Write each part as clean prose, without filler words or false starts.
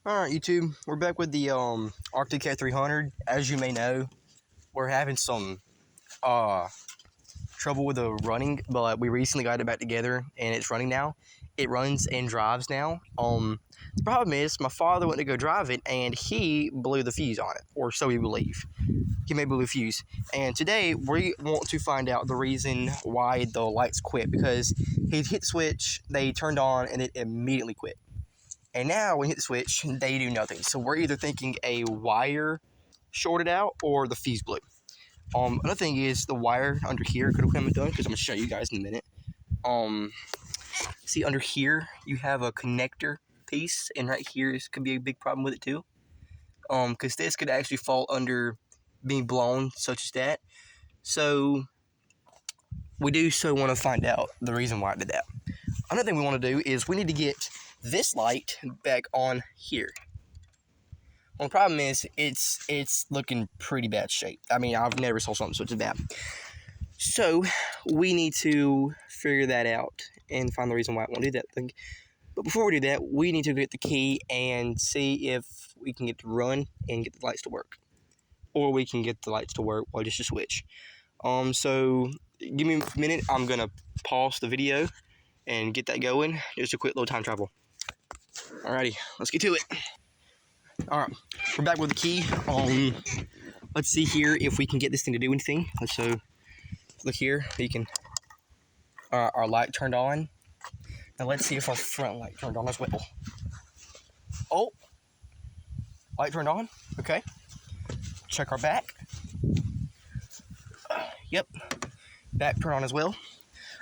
Alright, YouTube, we're back with the Arctic Cat 300. As you may know, we're having some trouble with the running, but we recently got it back together and it's running now. It runs and drives now. The problem is my father went to go drive it and he blew the fuse on it, or so we believe. He may blew the fuse. And today we want to find out the reason why the lights quit, because he hit the switch, they turned on, and it immediately quit. And now when you hit the switch, they do nothing. So we're either thinking a wire shorted out or the fuse blew. Another thing is the wire under here could have come undone, because I'm gonna show you guys in a minute. See under here you have a connector piece, and right here could be a big problem with it too. Because this could actually fall under being blown, such as that. So we do want to find out the reason why it did that. Another thing we want to do is we need to get this light back on here. Well, the problem is it's looking pretty bad shape. I mean, I've never saw something such as bad. So we need to figure that out and find the reason why it won't do that thing. But before we do that, we need to get the key and see if we can get to run and get the lights to work, or we can get the lights to work while just a switch. So give me a minute. I'm gonna pause the video and get that going. Just a quick little time travel. Alrighty, let's get to it. Alright, we're back with the key. Let's see here if we can get this thing to do anything. So, look here, you can, our light turned on. Now let's see if our front light turned on as well. Oh, light turned on, okay. Check our back. Yep, back turned on as well.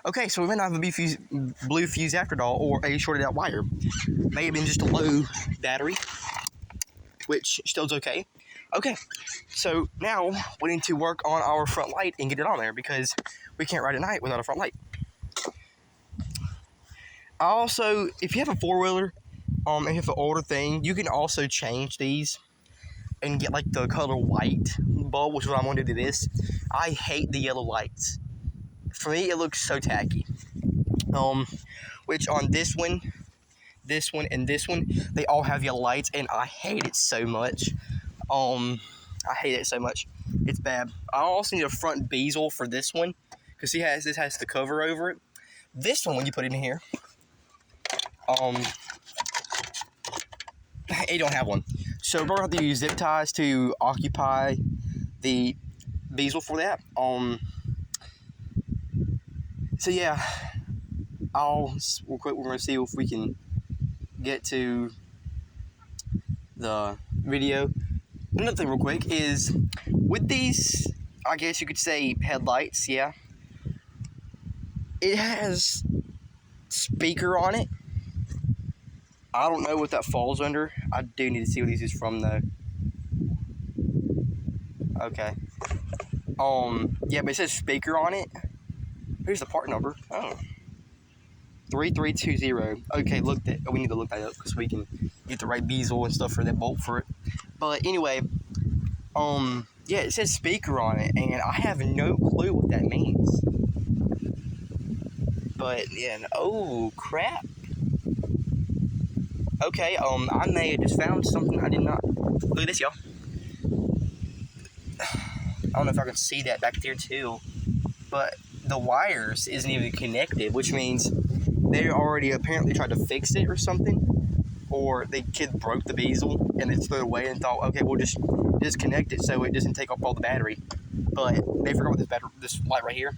Okay, so we might not have a blue fuse after all, or a shorted out wire. May have been just a low battery, which still is okay. Okay, so now we need to work on our front light and get it on there, because we can't ride at night without a front light. Also, if you have a four-wheeler, and you have an older thing, you can also change these and get like the color white bulb, which is what I'm going to do to this. I hate the yellow lights. For me, it looks so tacky. Which on this one, and this one, they all have yellow lights, and I hate it so much. I hate it so much. It's bad. I also need a front beasle for this one, because this has the cover over it. This one, when you put it in here, it don't have one. So we're gonna have to use zip ties to occupy the beasle for that. So yeah, real quick, we're gonna see if we can get to the video. Another thing real quick is, with these, I guess you could say headlights, yeah, it has speaker on it. I don't know what that falls under. I do need to see what this is from though. Okay. Yeah, but it says speaker on it. Here's the part number. Oh. 3320. Okay, we need to look that up, because we can get the right beasle and stuff for that bolt for it. But anyway, yeah, it says speaker on it, and I have no clue what that means. But yeah, oh crap. Okay, I may have just found something I did not. Look at this, y'all. I don't know if I can see that back there too, but the wires isn't even connected, which means they already apparently tried to fix it or something, or the kid broke the beasle and then threw it away and thought, okay, we'll just disconnect it so it doesn't take up all the battery. But they forgot this light right here.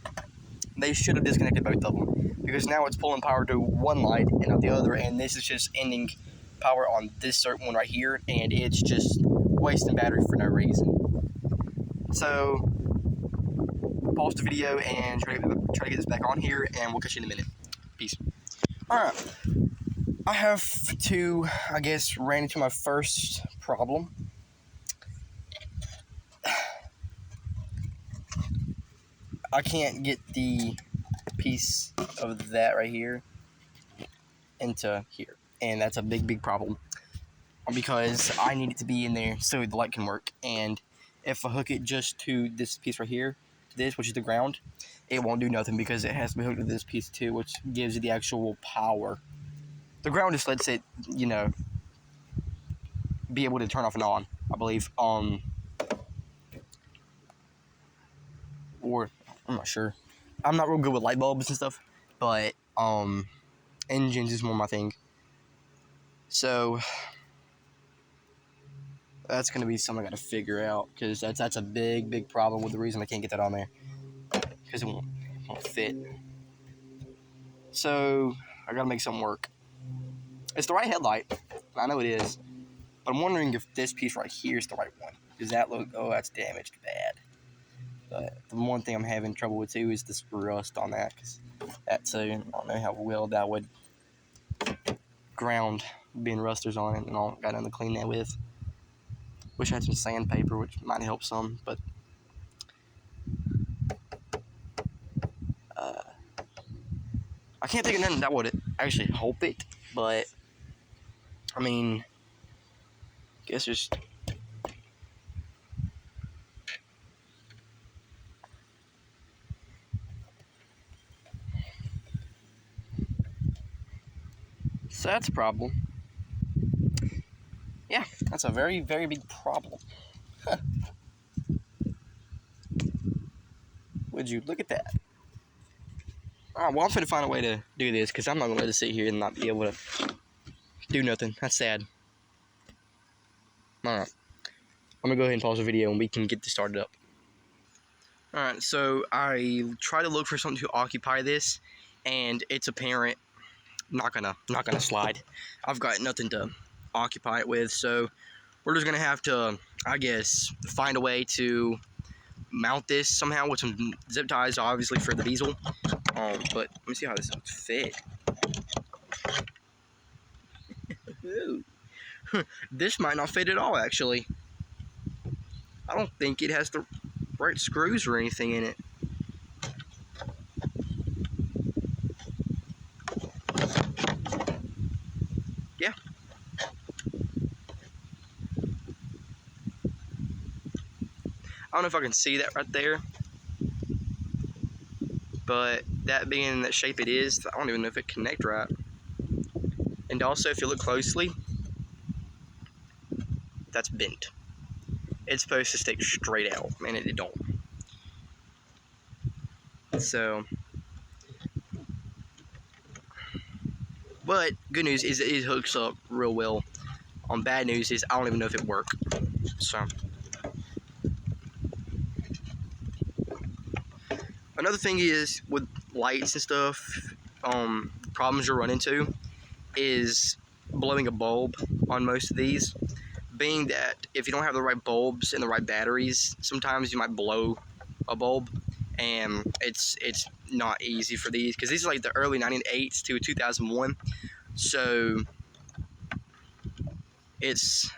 They should have disconnected both of them, because now it's pulling power to one light and not the other, and this is just ending power on this certain one right here, and it's just wasting battery for no reason. So pause the video and try to get this back on here, and we'll catch you in a minute. Peace. Alright, I have to, I guess, ran into my first problem. I can't get the piece of that right here into here, and that's a big problem, because I need it to be in there so the light can work. And if I hook it just to this piece right here, this, which is the ground, it won't do nothing, because it has to be hooked to this piece too, which gives it the actual power. The ground just lets it, you know, be able to turn off and on, I believe. Or I'm not sure. I'm not real good with light bulbs and stuff, but engines is more my thing. So that's gonna be something I gotta figure out, because that's a big problem with the reason I can't get that on there, because it won't fit. So I gotta make something work. It's the right headlight, I know it is, but I'm wondering if this piece right here is the right one. Does that look? Oh, that's damaged bad. But the one thing I'm having trouble with too is this rust on that, because that's I don't know how well that would ground being rusters on it, and all got nothing to clean that with. Wish I had some sandpaper, which might help some, but I can't think of nothing that would actually help it. But I mean, I guess there's. So that's a problem. Yeah, that's a very big problem. Would you look at that? Alright, well, I'm finna find a way to do this, because I'm not gonna let it sit here and not be able to do nothing. That's sad. Alright, I'm gonna go ahead and pause the video and we can get this started up. Alright, so I try to look for something to occupy this, and it's apparent not gonna slide. I've got nothing to occupy it with, so we're just gonna have to, I guess, find a way to mount this somehow with some zip ties, obviously, for the beasle. But let me see how this would fit. This might not fit at all, actually. I don't think it has the right screws or anything in it. Yeah. I don't know if I can see that right there, but that being in that shape it is, I don't even know if it connects right. And also, if you look closely, that's bent. It's supposed to stick straight out, and it don't. So, but good news is it hooks up real well. Bad news is I don't even know if it works. So, another thing is with lights and stuff, problems you'll run into is blowing a bulb on most of these. Being that if you don't have the right bulbs and the right batteries, sometimes you might blow a bulb, and it's not easy for these, because these are like the early 1998s to 2001. So it's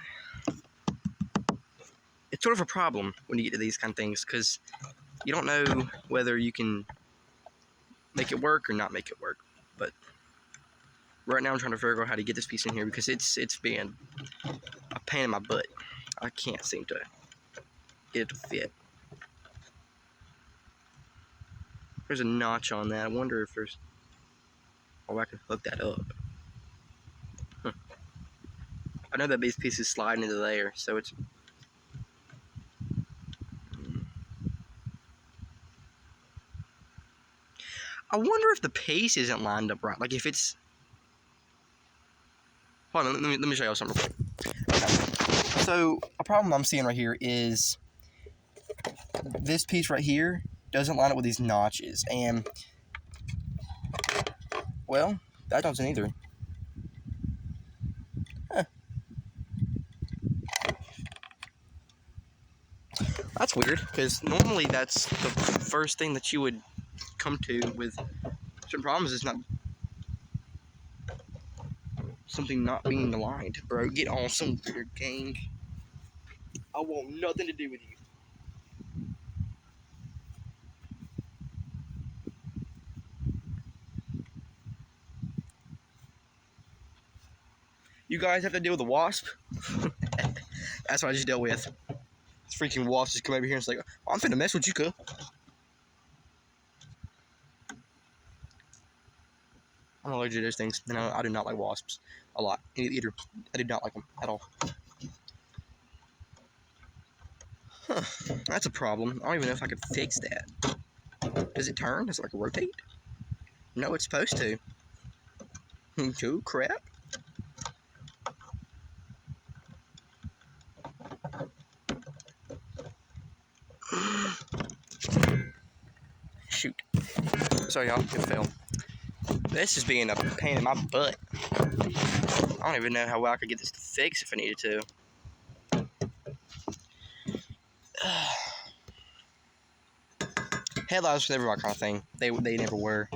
sort of a problem when you get to these kind of things, because you don't know whether you can make it work or not make it work. But right now I'm trying to figure out how to get this piece in here, because it's being a pain in my butt. I can't seem to get it to fit. There's a notch on that. I wonder if there's... Oh, I can hook that up. Huh. I know that base piece is sliding into there, so it's... I wonder if the pace isn't lined up right. Like if it's... Hold on, let me show y'all something real quick. Okay. So, a problem I'm seeing right here is this piece right here doesn't line up with these notches, and well, that doesn't either. Huh. That's weird, because normally that's the first thing that you would come to with certain problems, is not something not being aligned. Bro, get on some weird gang. I want nothing to do with you. You guys have to deal with a wasp? That's what I just dealt with. This freaking wasp just come over here and it's like, oh, I'm finna mess with you, cuz. I'm allergic to those things. And I do not like wasps a lot. Either. I do not like them at all. Huh, that's a problem. I don't even know if I could fix that. Does it turn? Does it like rotate? No, it's supposed to. Oh, crap. Shoot. Sorry, y'all. It fell. This is being a pain in my butt. I don't even know how well I could get this to fix if I needed to. Headlights were never my kind of thing. They never were.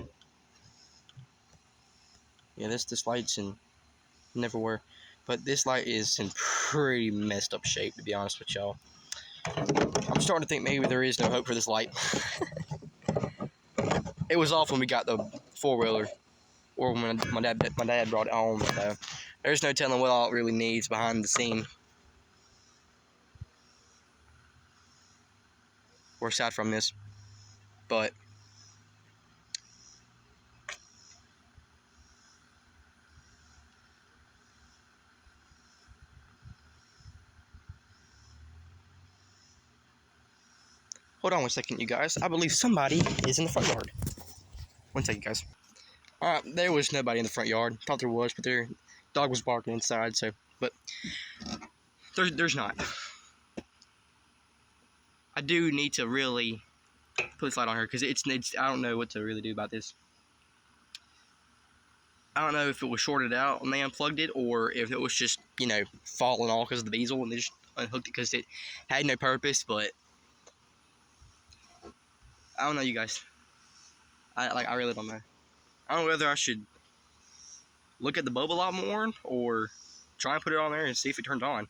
Yeah, this light's in never were. But this light is in pretty messed up shape, to be honest with y'all. I'm starting to think maybe there is no hope for this light. It was off when we got the four-wheeler, or when my dad brought it home. So there's no telling what all it really needs behind the scene, or aside from this. But hold on one second, you guys. I believe somebody is in the front yard. One second, guys. Alright, there was nobody in the front yard. Thought there was, but their dog was barking inside, so, but there's not. I do need to really put this light on here, because it's I don't know what to really do about this. I don't know if it was shorted out when they unplugged it, or if it was just, you know, falling off because of the beasle, and they just unhooked it because it had no purpose, but I don't know, you guys. I really don't know. I don't know whether I should look at the bulb a lot more, or try and put it on there and see if it turns on.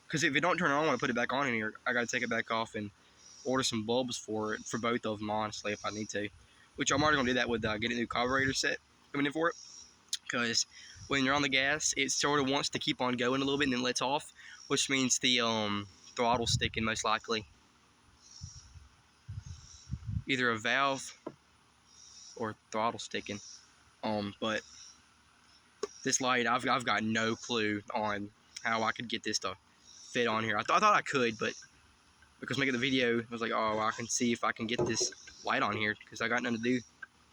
Because if it don't turn on when I put it back on in here, I gotta take it back off and order some bulbs for it, for both of them, honestly, if I need to. Which I'm already gonna do that with getting a new carburetor set coming in for it. Because when you're on the gas, it sort of wants to keep on going a little bit and then lets off, which means the throttle sticking, most likely. Either a valve or throttle sticking. But this light, I've got no clue on how I could get this to fit on here. I thought I could, but because making the video, I was like, oh, I can see if I can get this light on here, because I got nothing to do.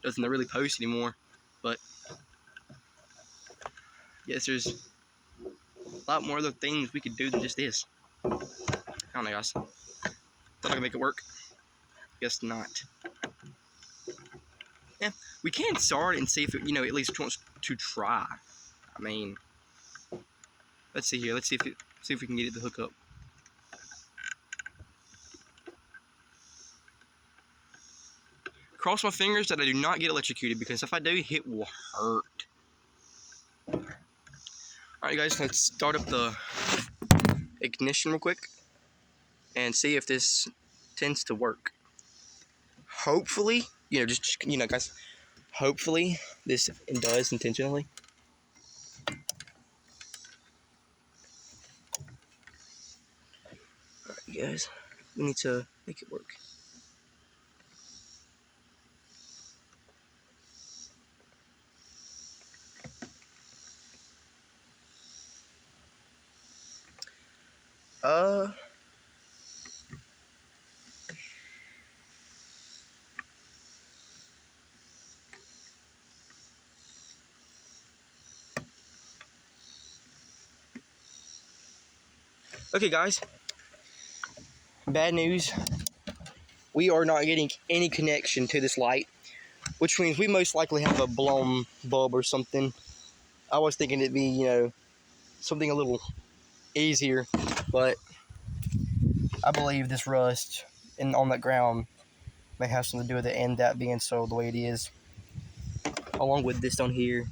Doesn't really post anymore. But yes, there's a lot more other things we could do than just this. I don't know, guys. Thought I could make it work. Guess not. Yeah, we can start and see if it, you know, at least wants to try. I mean, let's see here. Let's see if we can get it to hook up. Cross my fingers that I do not get electrocuted, because if I do, it will hurt. Alright, guys, let's start up the ignition real quick and see if this tends to work. Hopefully, you know, just, you know, guys, hopefully this does intentionally. Alright, guys, we need to make it work. Okay, guys, bad news. We are not getting any connection to this light, which means we most likely have a blown bulb or something. I was thinking it'd be, you know, something a little easier, but I believe this rust on that ground may have something to do with it, and that being so the way it is, along with this on here.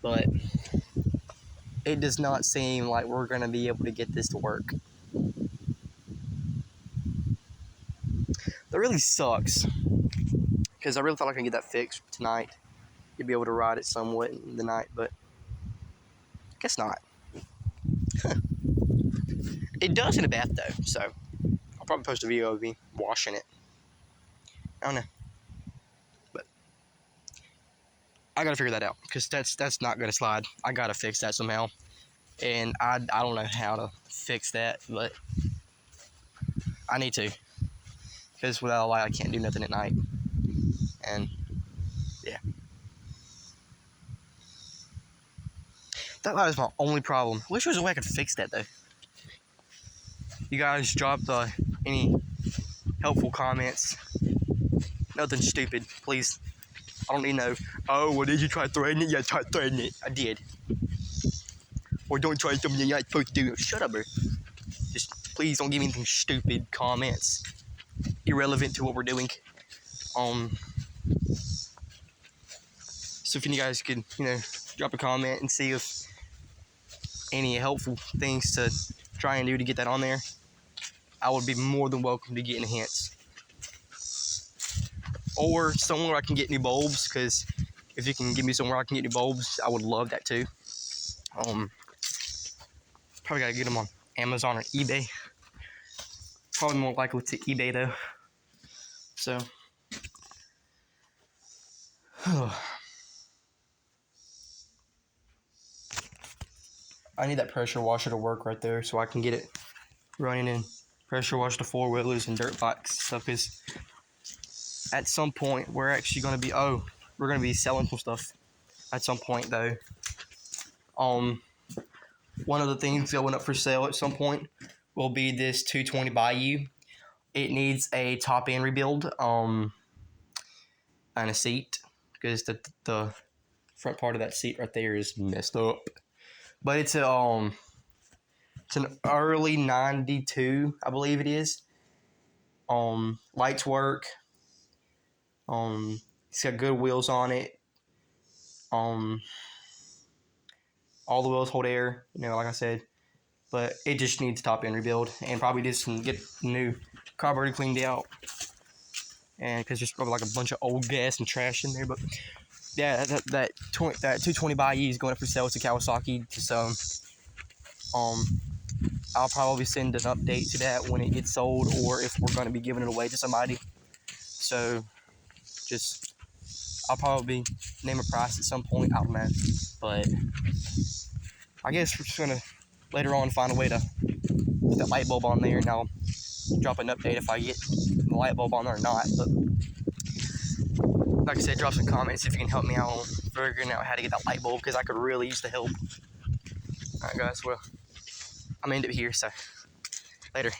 But it does not seem like we're going to be able to get this to work. That really sucks, because I really thought I could get that fixed tonight. You'd be able to ride it somewhat in the night, but guess not. It does in a bath though, so I'll probably post a video of me washing it. I don't know, but I gotta figure that out, because that's not gonna slide. I gotta fix that somehow, and I don't know how to fix that, but I need to, because without a light, I can't do nothing at night. And yeah, that light is my only problem. Wish there was a way I could fix that though. You guys drop any helpful comments. Nothing stupid, please. I don't need no, oh, well, did you try threading it? Yeah, I tried threading it. I did. Or don't try something you're not supposed to do. Shut up, bro. Just please don't give me anything stupid comments. Irrelevant to what we're doing. So if you guys could, drop a comment and see if any helpful things to try and do to get that on there, I would be more than welcome to getting hints. Or somewhere I can get new bulbs, because if you can give me somewhere I can get new bulbs, I would love that too. Probably gotta get them on Amazon or eBay. Probably more likely to eBay though. So, I need that pressure washer to work right there so I can get it running and pressure wash the 4-wheelers and dirt bikes stuff. Because at some point we're actually gonna be we're gonna be selling some stuff at some point though. One of the things going up for sale at some point will be this 220 Bayou. It needs a top end rebuild and a seat, because the front part of that seat right there is messed up. But it's an early 92, I believe it is. Lights work. It's got good wheels on it. All the wheels hold air, like I said. But it just needs top end rebuild, and probably just get new carburetor cleaned out. And because there's probably like a bunch of old gas and trash in there. But yeah, that 220 Bayou is going up for sale to Kawasaki. So I'll probably send an update to that when it gets sold, or if we're going to be giving it away to somebody. So I'll probably name a price at some point. I don't know, but I guess we're just gonna later on find a way to put that light bulb on there, and I'll drop an update if I get the light bulb on there or not. But like I said, drop some comments if you can help me out on figuring out how to get that light bulb, because I could really use the help. Alright guys, well, I'm gonna end it here, so later.